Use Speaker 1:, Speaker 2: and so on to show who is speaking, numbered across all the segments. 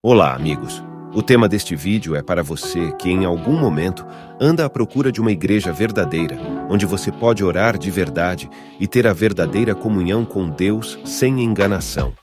Speaker 1: Olá, amigos! O tema deste vídeo é para você que, em algum momento, anda à procura de uma igreja verdadeira, onde você pode orar de verdade e ter a verdadeira comunhão com Deus sem enganação,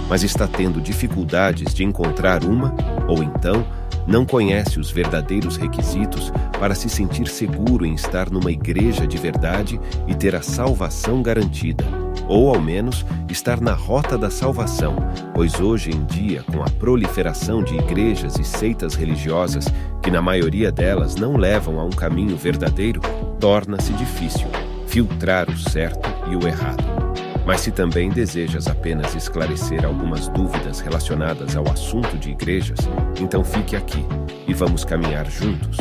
Speaker 1: mas está tendo dificuldades de encontrar uma, ou então não conhece os verdadeiros requisitos para se sentir seguro em estar numa igreja de verdade e ter a salvação garantida. Ou, ao menos, estar na rota da salvação, pois hoje em dia, com a proliferação de igrejas e seitas religiosas, que na maioria delas não levam a um caminho verdadeiro, torna-se difícil filtrar o certo e o errado. Mas se também desejas apenas esclarecer algumas dúvidas relacionadas ao assunto de igrejas, então fique aqui e vamos caminhar juntos.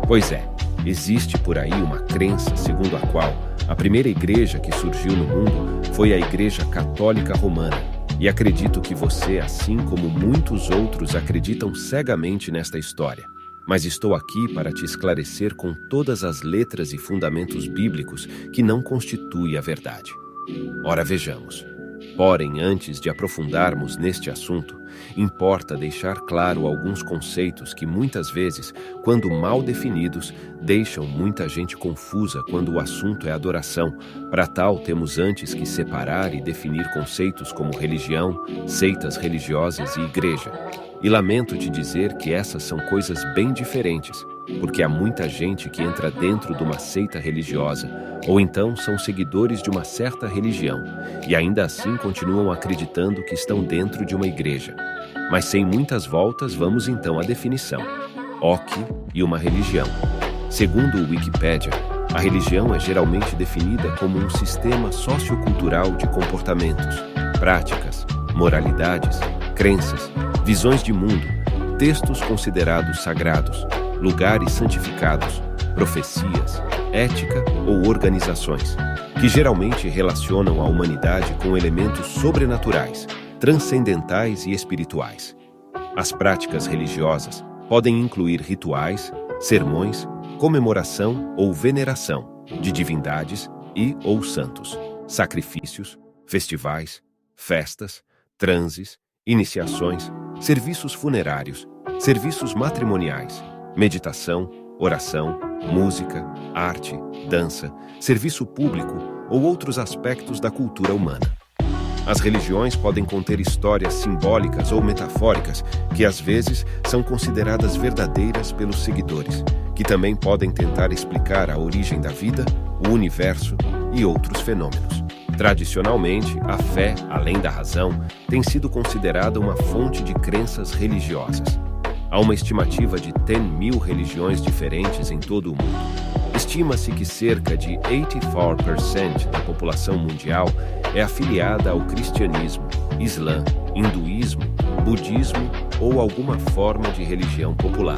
Speaker 1: Pois é, existe por aí uma crença segundo a qual a primeira igreja que surgiu no mundo foi a Igreja Católica Romana, e acredito que você, assim como muitos outros, acreditam cegamente nesta história. Mas estou aqui para te esclarecer com todas as letras e fundamentos bíblicos que não constitui a verdade. Ora, vejamos. Porém, antes de aprofundarmos neste assunto, importa deixar claro alguns conceitos que muitas vezes, quando mal definidos, deixam muita gente confusa quando o assunto é adoração. Para tal, temos antes que separar e definir conceitos como religião, seitas religiosas e igreja. E lamento te dizer que essas são coisas bem diferentes, porque há muita gente que entra dentro de uma seita religiosa, ou então são seguidores de uma certa religião, e ainda assim continuam acreditando que estão dentro de uma igreja. Mas sem muitas voltas, vamos então à definição. Ok e uma religião. Segundo o Wikipédia, a religião é geralmente definida como um sistema sociocultural de comportamentos, práticas, moralidades, crenças, visões de mundo, textos considerados sagrados, lugares santificados, profecias, ética ou organizações, que geralmente relacionam a humanidade com elementos sobrenaturais, transcendentais e espirituais. As práticas religiosas podem incluir rituais, sermões, comemoração ou veneração de divindades e ou santos, sacrifícios, festivais, festas, transes, iniciações, serviços funerários, serviços matrimoniais, meditação, oração, música, arte, dança, serviço público ou outros aspectos da cultura humana. As religiões podem conter histórias simbólicas ou metafóricas que às vezes são consideradas verdadeiras pelos seguidores, que também podem tentar explicar a origem da vida, o universo e outros fenômenos. Tradicionalmente, a fé, além da razão, tem sido considerada uma fonte de crenças religiosas. Há uma estimativa de 10.000 religiões diferentes em todo o mundo. Estima-se que cerca de 84% da população mundial é afiliada ao cristianismo, islã, hinduísmo, budismo ou alguma forma de religião popular.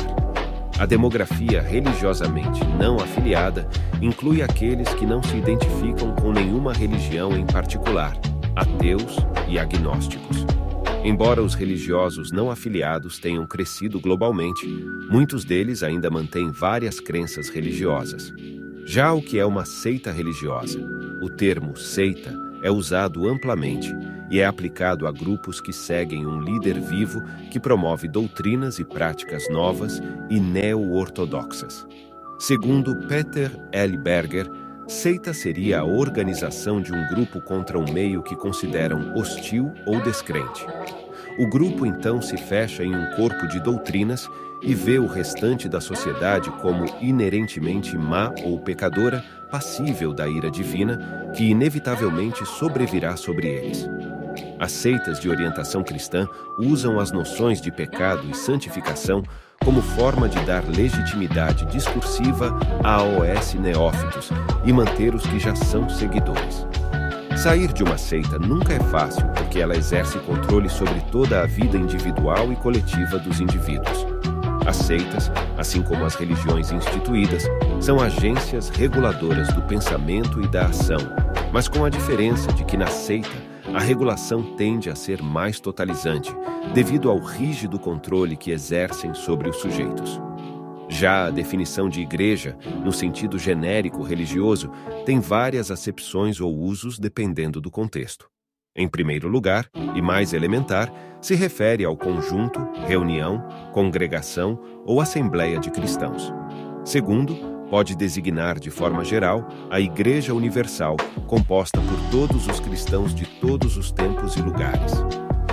Speaker 1: A demografia religiosamente não afiliada inclui aqueles que não se identificam com nenhuma religião em particular, ateus e agnósticos. Embora os religiosos não afiliados tenham crescido globalmente, muitos deles ainda mantêm várias crenças religiosas. Já o que é uma seita religiosa? O termo seita é usado amplamente e é aplicado a grupos que seguem um líder vivo que promove doutrinas e práticas novas e neo-ortodoxas. Segundo Peter L. Berger, seita seria a organização de um grupo contra um meio que consideram hostil ou descrente. O grupo então se fecha em um corpo de doutrinas e vê o restante da sociedade como inerentemente má ou pecadora, passível da ira divina, que inevitavelmente sobrevirá sobre eles. As seitas de orientação cristã usam as noções de pecado e santificação como forma de dar legitimidade discursiva a aos neófitos e manter os que já são seguidores. Sair de uma seita nunca é fácil porque ela exerce controle sobre toda a vida individual e coletiva dos indivíduos. As seitas, assim como as religiões instituídas, são agências reguladoras do pensamento e da ação, mas com a diferença de que na seita a regulação tende a ser mais totalizante, devido ao rígido controle que exercem sobre os sujeitos. Já a definição de igreja, no sentido genérico religioso, tem várias acepções ou usos dependendo do contexto. Em primeiro lugar, e mais elementar, se refere ao conjunto, reunião, congregação ou assembleia de cristãos. Segundo, pode designar de forma geral a Igreja Universal, composta por todos os cristãos de todos os tempos e lugares.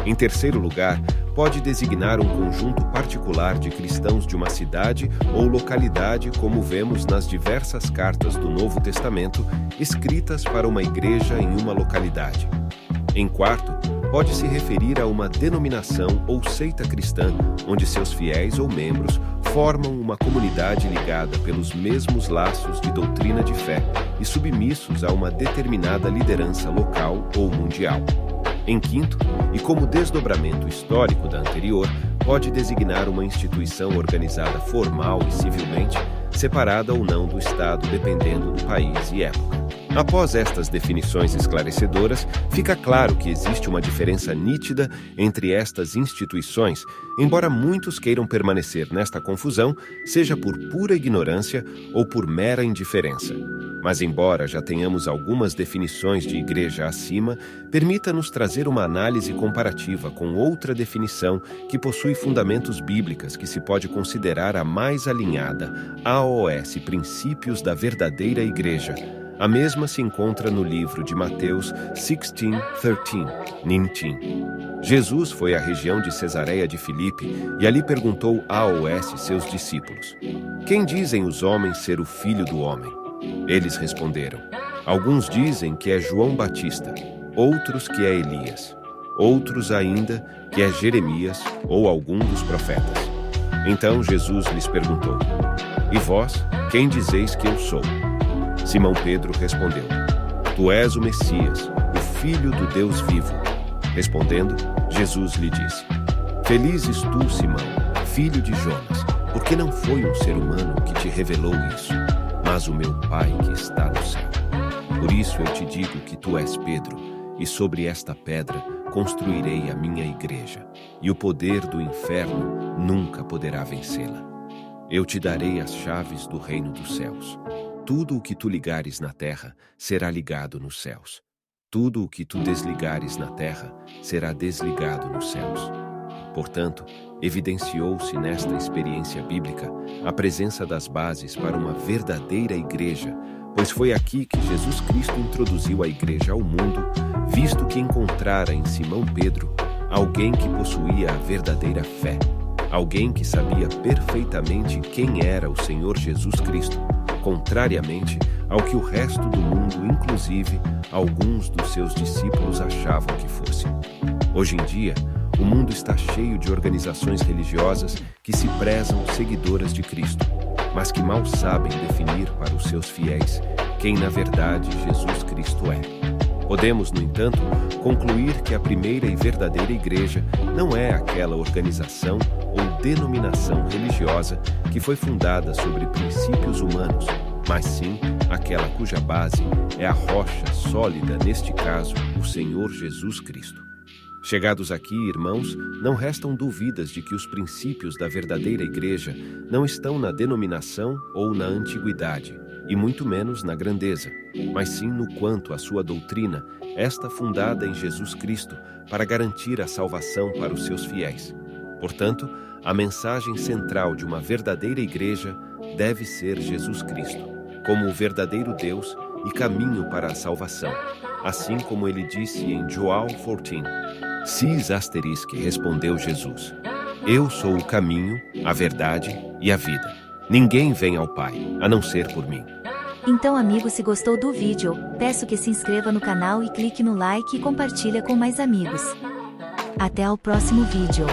Speaker 1: Em terceiro lugar, pode designar um conjunto particular de cristãos de uma cidade ou localidade, como vemos nas diversas cartas do Novo Testamento, escritas para uma igreja em uma localidade. Em quarto, pode se referir a uma denominação ou seita cristã, onde seus fiéis ou membros formam uma comunidade ligada pelos mesmos laços de doutrina de fé e submissos a uma determinada liderança local ou mundial. Em quinto, e como desdobramento histórico da anterior, pode designar uma instituição organizada formal e civilmente, separada ou não do Estado dependendo do país e época. Após estas definições esclarecedoras, fica claro que existe uma diferença nítida entre estas instituições, embora muitos queiram permanecer nesta confusão, seja por pura ignorância ou por mera indiferença. Mas embora já tenhamos algumas definições de igreja acima, permita-nos trazer uma análise comparativa com outra definição que possui fundamentos bíblicos que se pode considerar a mais alinhada, AOS, Princípios da Verdadeira Igreja. A mesma se encontra no livro de Mateus 16:13, Nintim. Jesus foi à região de Cesareia de Filipe e ali perguntou a AOS seus discípulos: "Quem dizem os homens ser o Filho do Homem?" Eles responderam: "Alguns dizem que é João Batista, outros que é Elias, outros ainda que é Jeremias ou algum dos profetas." Então Jesus lhes perguntou: "E vós, quem dizeis que eu sou?" Simão Pedro respondeu: "Tu és o Messias, o Filho do Deus vivo." Respondendo, Jesus lhe disse: "Felizes tu, Simão, filho de Jonas, porque não foi um ser humano que te revelou isso, mas o meu Pai que está no céu. Por isso eu te digo que tu és Pedro, e sobre esta pedra construirei a minha igreja, e o poder do inferno nunca poderá vencê-la. Eu te darei as chaves do reino dos céus. Tudo o que tu ligares na terra será ligado nos céus. Tudo o que tu desligares na terra será desligado nos céus." Portanto, evidenciou-se nesta experiência bíblica a presença das bases para uma verdadeira igreja, pois foi aqui que Jesus Cristo introduziu a igreja ao mundo, visto que encontrara em Simão Pedro alguém que possuía a verdadeira fé, alguém que sabia perfeitamente quem era o Senhor Jesus Cristo, contrariamente ao que o resto do mundo, inclusive alguns dos seus discípulos, achavam que fosse. Hoje em dia, o mundo está cheio de organizações religiosas que se prezam seguidoras de Cristo, mas que mal sabem definir para os seus fiéis quem na verdade Jesus Cristo é. Podemos, no entanto, concluir que a primeira e verdadeira igreja não é aquela organização ou denominação religiosa que foi fundada sobre princípios humanos, mas sim aquela cuja base é a rocha sólida, neste caso, o Senhor Jesus Cristo. Chegados aqui, irmãos, não restam dúvidas de que os princípios da verdadeira igreja não estão na denominação ou na antiguidade, e muito menos na grandeza, mas sim no quanto à sua doutrina, esta fundada em Jesus Cristo para garantir a salvação para os seus fiéis. Portanto, a mensagem central de uma verdadeira igreja deve ser Jesus Cristo, como o verdadeiro Deus e caminho para a salvação, assim como ele disse em João 14. Cis asterisque, respondeu Jesus: "Eu sou o caminho, a verdade e a vida. Ninguém vem ao Pai, a não ser por mim."
Speaker 2: Então, amigo, se gostou do vídeo, peço que se inscreva no canal e clique no like e compartilha com mais amigos. Até ao próximo vídeo.